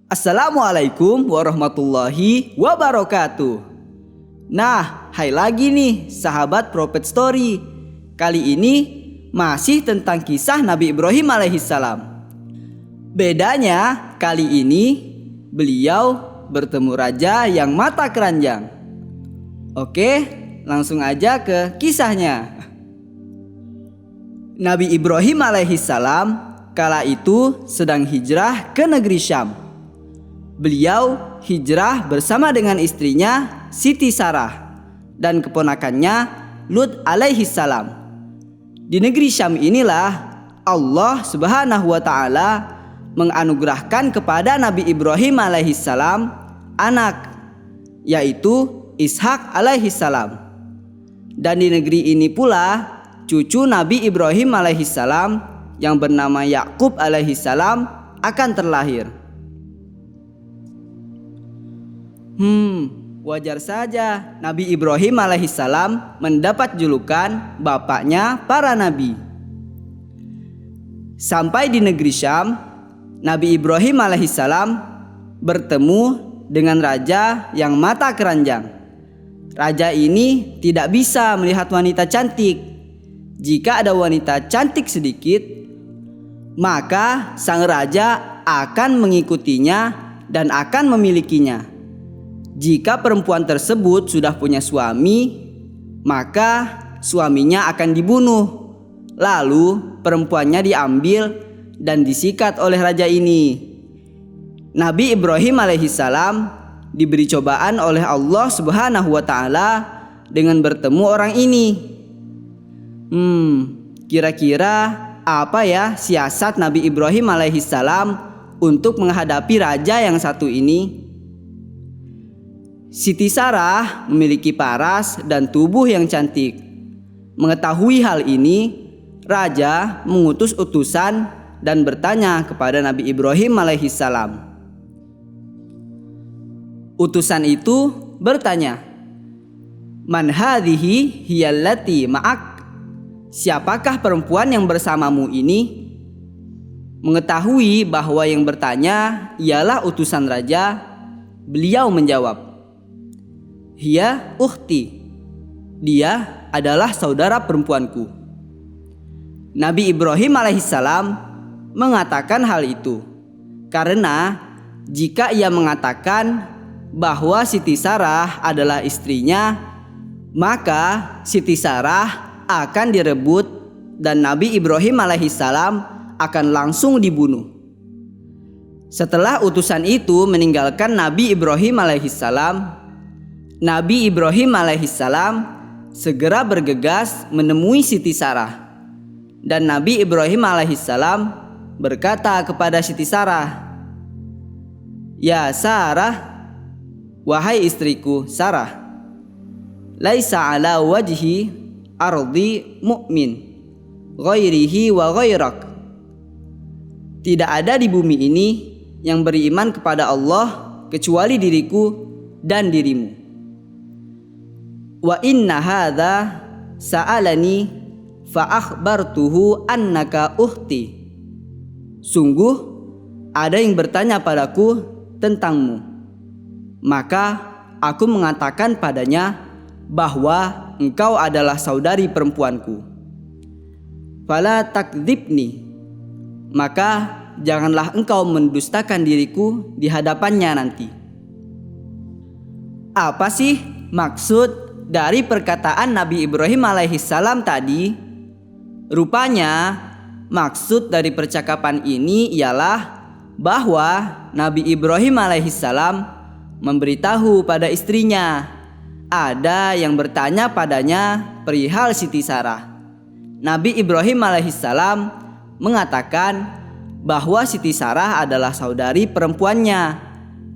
Assalamualaikum warahmatullahi wabarakatuh. Nah, hai lagi nih sahabat Prophet Story. Kali ini masih tentang kisah Nabi Ibrahim alaihissalam. Bedanya kali ini beliau bertemu raja yang mata keranjang. Oke, langsung aja ke kisahnya. Nabi Ibrahim alaihissalam kala itu sedang hijrah ke negeri Syam. Beliau hijrah bersama dengan istrinya Siti Sarah dan keponakannya Lut alaihissalam. Di negeri Syam inilah Allah Subhanahu wa taala menganugerahkan kepada Nabi Ibrahim alaihissalam anak, yaitu Ishak alaihissalam. Dan di negeri ini pula cucu Nabi Ibrahim alaihissalam yang bernama Yakub alaihissalam akan terlahir. Wajar saja Nabi Ibrahim alaihissalam mendapat julukan bapaknya para nabi. Sampai di negeri Syam, Nabi Ibrahim alaihissalam bertemu dengan raja yang mata keranjang. Raja ini tidak bisa melihat wanita cantik. Jika ada wanita cantik sedikit, maka sang raja akan mengikutinya dan akan memilikinya. Jika perempuan tersebut sudah punya suami, maka suaminya akan dibunuh. Lalu perempuannya diambil dan disikat oleh raja ini. Nabi Ibrahim alaihissalam diberi cobaan oleh Allah Subhanahu wa taala dengan bertemu orang ini. Kira-kira apa ya siasat Nabi Ibrahim alaihissalam untuk menghadapi raja yang satu ini? Siti Sarah memiliki paras dan tubuh yang cantik. Mengetahui hal ini, raja mengutus utusan dan bertanya kepada Nabi Ibrahim alaihissalam. Utusan itu bertanya, "Man hadhihi hiyallati ma'ak?" Siapakah perempuan yang bersamamu ini? Mengetahui bahwa yang bertanya ialah utusan raja, beliau menjawab, "Hiya ukhti." Dia adalah saudara perempuanku. Nabi Ibrahim alaihissalam mengatakan hal itu karena jika ia mengatakan bahwa Siti Sarah adalah istrinya, maka Siti Sarah akan direbut dan Nabi Ibrahim alaihissalam akan langsung dibunuh. Setelah utusan itu meninggalkan Nabi Ibrahim alaihissalam, Nabi Ibrahim alaihissalam segera bergegas menemui Siti Sarah. Dan Nabi Ibrahim alaihissalam berkata kepada Siti Sarah, "Ya Sarah, wahai istriku Sarah, laisa ala wajhi ardi mu'min ghairihi wa ghairak." Tidak ada di bumi ini yang beriman kepada Allah kecuali diriku dan dirimu. Wa inna hadza sa'alani fa akhbartuhu annaka ukhti. Sungguh ada yang bertanya padaku tentangmu, maka aku mengatakan padanya bahwa engkau adalah saudari perempuanku. Fala takdzibni, maka janganlah engkau mendustakan diriku di hadapannya nanti. Apa sih maksud dari perkataan Nabi Ibrahim alaihissalam tadi? Rupanya maksud dari percakapan ini ialah bahwa Nabi Ibrahim alaihissalam memberitahu pada istrinya ada yang bertanya padanya perihal Siti Sarah. Nabi Ibrahim alaihissalam mengatakan bahwa Siti Sarah adalah saudari perempuannya,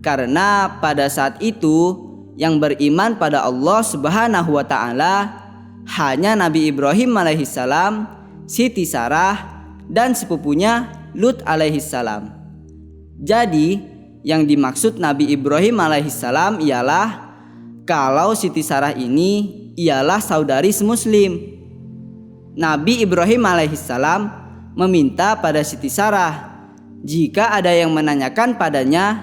karena pada saat itu yang beriman pada Allah Subhanahu wa taala hanya Nabi Ibrahim alaihissalam, Siti Sarah, dan sepupunya Lut alaihissalam. Jadi yang dimaksud Nabi Ibrahim alaihissalam ialah kalau Siti Sarah ini ialah saudari semuslim. Nabi Ibrahim alaihissalam meminta pada Siti Sarah, jika ada yang menanyakan padanya,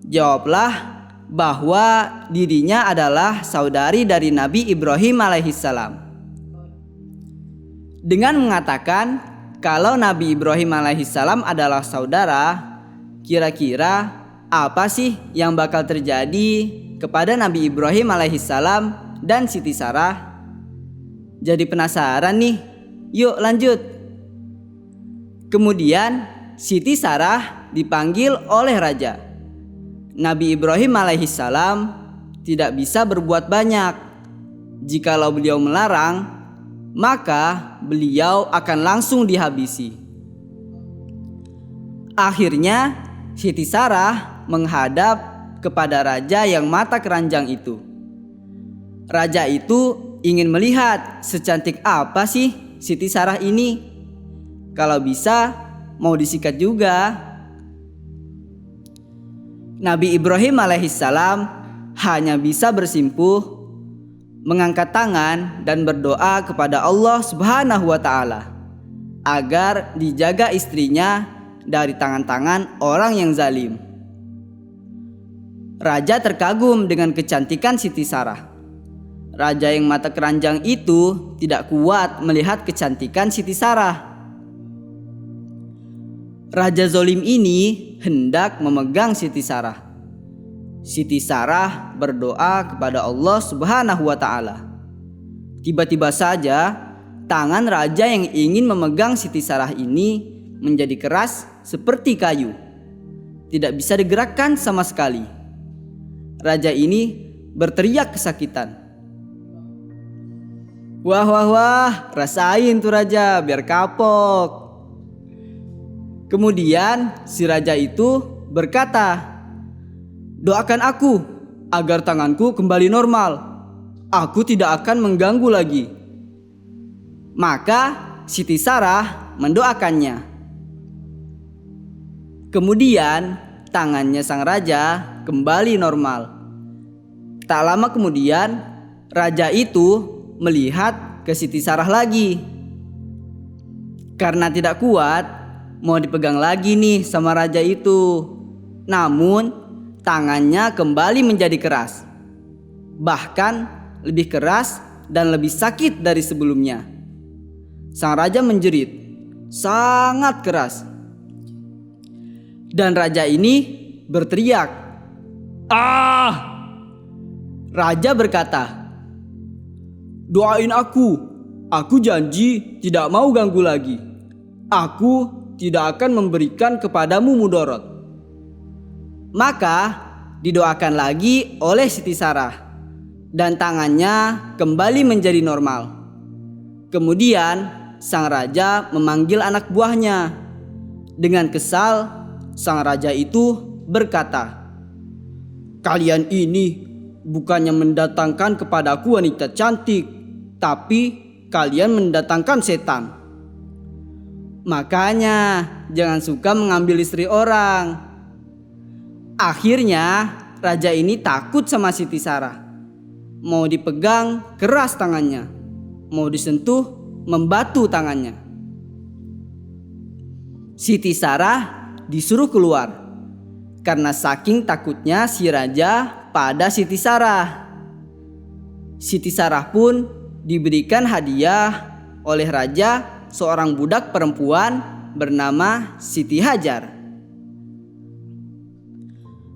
jawablah bahwa dirinya adalah saudari dari Nabi Ibrahim alaihissalam. Dengan mengatakan kalau Nabi Ibrahim alaihissalam adalah saudara, kira-kira apa sih yang bakal terjadi kepada Nabi Ibrahim alaihissalam dan Siti Sarah? Jadi penasaran nih, yuk lanjut. Kemudian Siti Sarah dipanggil oleh raja. Nabi Ibrahim alaihissalam tidak bisa berbuat banyak. Jikalau beliau melarang, maka beliau akan langsung dihabisi. Akhirnya Siti Sarah menghadap kepada raja yang mata keranjang itu. Raja itu ingin melihat secantik apa sih Siti Sarah ini. Kalau bisa mau disikat juga. Nabi Ibrahim alaihissalam hanya bisa bersimpuh, mengangkat tangan dan berdoa kepada Allah Subhanahu wa taala agar dijaga istrinya dari tangan-tangan orang yang zalim. Raja terkagum dengan kecantikan Siti Sarah. Raja yang mata keranjang itu tidak kuat melihat kecantikan Siti Sarah. Raja zalim ini hendak memegang Siti Sarah. Siti Sarah berdoa kepada Allah Subhanahu wa taala. Tiba-tiba saja tangan raja yang ingin memegang Siti Sarah ini menjadi keras seperti kayu. Tidak bisa digerakkan sama sekali. Raja ini berteriak kesakitan. Wah, wah, wah, rasain tuh raja biar kapok. Kemudian si raja itu berkata, doakan aku agar tanganku kembali normal. Aku tidak akan mengganggu lagi. Maka Siti Sarah mendoakannya. Kemudian tangannya sang raja kembali normal. Tak lama kemudian raja itu melihat ke Siti Sarah lagi. Karena tidak kuat, mau dipegang lagi nih sama raja itu. Namun tangannya kembali menjadi keras. Bahkan lebih keras dan lebih sakit dari sebelumnya. Sang raja menjerit sangat keras. Dan raja ini berteriak, "Ah!" Raja berkata, "Doain aku janji tidak mau ganggu lagi. Aku tidak akan memberikan kepadamu mudarat." Maka didoakan lagi oleh Siti Sarah dan tangannya kembali menjadi normal. Kemudian sang raja memanggil anak buahnya. Dengan kesal, sang raja itu berkata, "Kalian ini bukannya mendatangkan kepadaku wanita cantik, tapi kalian mendatangkan setan. Makanya jangan suka mengambil istri orang." Akhirnya raja ini takut sama Siti Sarah. Mau dipegang keras tangannya, mau disentuh membatu tangannya. Siti Sarah disuruh keluar karena saking takutnya si raja pada Siti Sarah. Siti Sarah pun diberikan hadiah oleh raja seorang budak perempuan bernama Siti Hajar.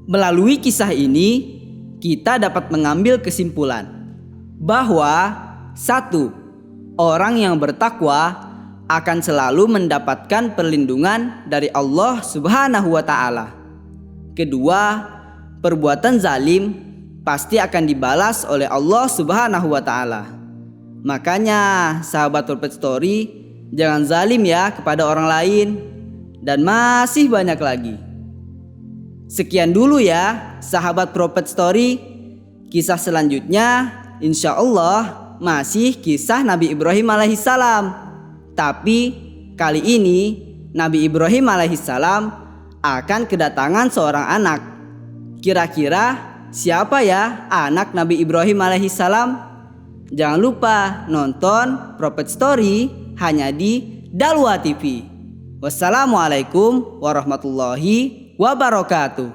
Melalui kisah ini kita dapat mengambil kesimpulan bahwa 1. Orang yang bertakwa akan selalu mendapatkan perlindungan dari Allah Subhanahu wa taala. 2. Perbuatan zalim pasti akan dibalas oleh Allah Subhanahu wa Ta'ala. Makanya, sahabat Prophet Story, jangan zalim ya kepada orang lain, dan masih banyak lagi. Sekian dulu ya, sahabat Prophet Story. Kisah selanjutnya, insya Allah masih kisah Nabi Ibrahim alaihissalam. Tapi kali ini Nabi Ibrahim alaihissalam akan kedatangan seorang anak. Kira-kira siapa ya anak Nabi Ibrahim alaihissalam? Jangan lupa nonton Prophet Story hanya di Dalwa TV. Wassalamualaikum warahmatullahi wabarakatuh.